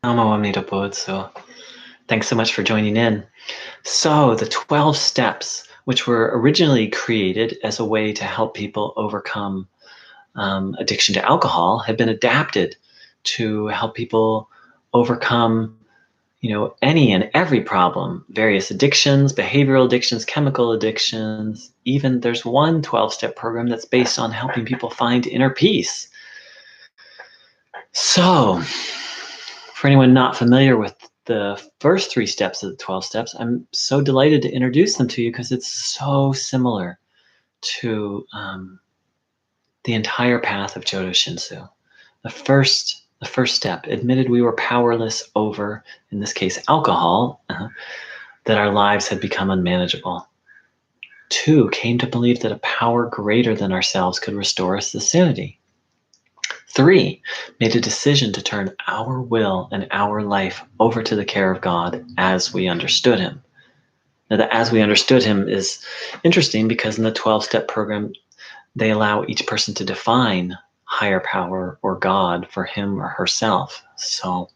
Namo Amida Bodh. So thanks so much for joining in. So the 12 steps, which were originally created as a way to help people overcome addiction to alcohol, have been adapted to help people overcome any and every problem, various addictions, behavioral addictions, chemical addictions. Even there's one 12-step program that's based on helping people find inner peace. So for anyone not familiar with the first 3 steps of the 12 steps, I'm so delighted to introduce them to you because it's so similar to the entire path of Jodo Shinshu. The first step admitted we were powerless over, in this case, alcohol, that our lives had become unmanageable. 2, came to believe that a power greater than ourselves could restore us to sanity. 3, made a decision to turn our will and our life over to the care of God as we understood him. Now, the as we understood him is interesting because in the 12-step program, they allow each person to define higher power or God for him or herself. So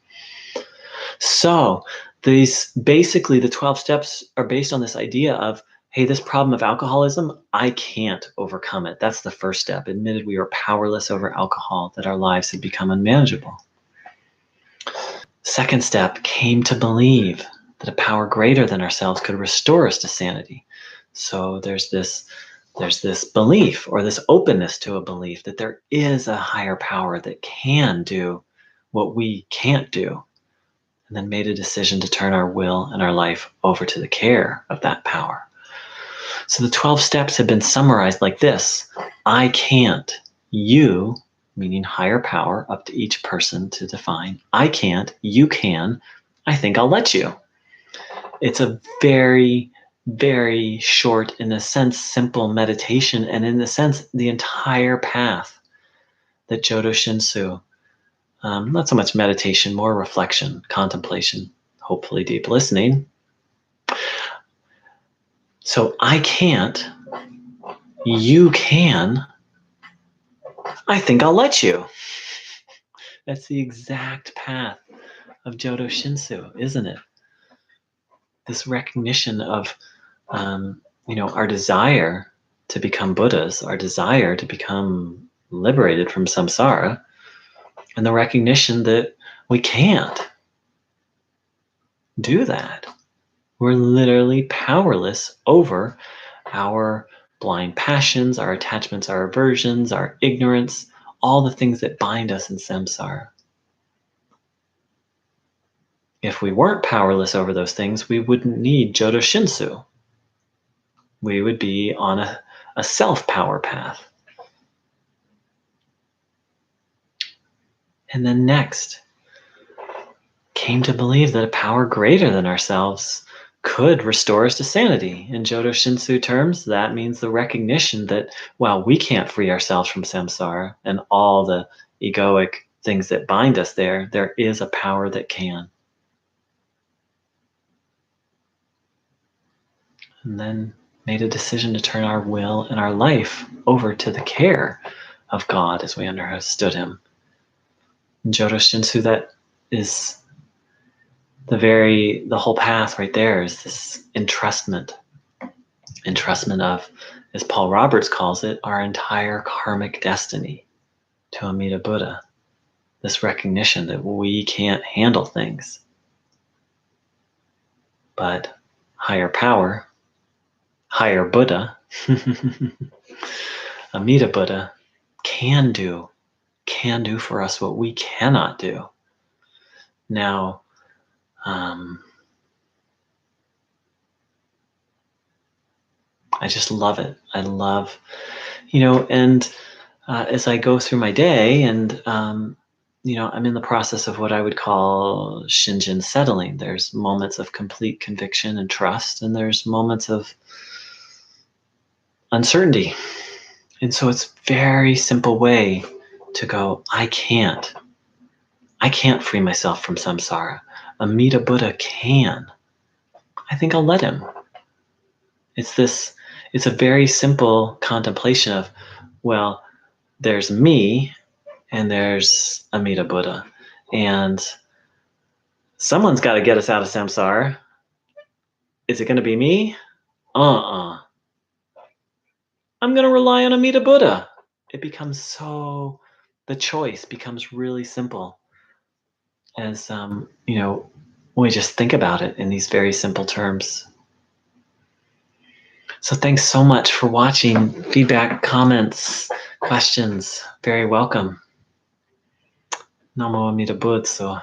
these basically the 12 steps are based on this idea of, hey, this problem of alcoholism, I can't overcome it. That's the first step. Admitted we were powerless over alcohol, that our lives had become unmanageable. Second step, came to believe that a power greater than ourselves could restore us to sanity. So there's this belief, or this openness to a belief, that there is a higher power that can do what we can't do, and then made a decision to turn our will and our life over to the care of that power. So the 12 steps have been summarized like this. I can't. You, meaning higher power, up to each person to define. I can't. You can. I think I'll let you. It's a very, very short, in a sense, simple meditation, and in a sense, the entire path that Jodo Shinshu, not so much meditation, more reflection, contemplation, hopefully deep listening. So I can't, you can, I think I'll let you. That's the exact path of Jodo Shinshu, isn't it? This recognition of our desire to become Buddhas, our desire to become liberated from samsara, and the recognition that we can't do that. We're literally powerless over our blind passions, our attachments, our aversions, our ignorance, all the things that bind us in samsara. If we weren't powerless over those things, we wouldn't need Jodo Shinshu. We would be on a self-power path. And then next, came to believe that a power greater than ourselves could restore us to sanity. In Jodo Shinshu terms, that means the recognition that while we can't free ourselves from samsara and all the egoic things that bind us there is a power that can. And then made a decision to turn our will and our life over to the care of God as we understood him. In Jodo Shinshu, that is the whole path right there is this entrustment of, as Paul Roberts calls it, our entire karmic destiny to Amida Buddha. This recognition that we can't handle things, but higher power, higher Buddha, Amida Buddha can do for us what we cannot do. Now, I just love it. I love, and as I go through my day and, I'm in the process of what I would call Shinjin settling. There's moments of complete conviction and trust, and there's moments of uncertainty. And so it's a very simple way to go, I can't free myself from samsara. Amida Buddha can. I think I'll let him. It's a very simple contemplation of, well, there's me and there's Amida Buddha. And Someone's got to get us out of samsara. Is it going to be me? I'm going to rely on Amida Buddha. It becomes so, the choice becomes really simple as, when we just think about it in these very simple terms. So thanks so much for watching. Feedback, comments, questions, very welcome. Namo Amida Buddha.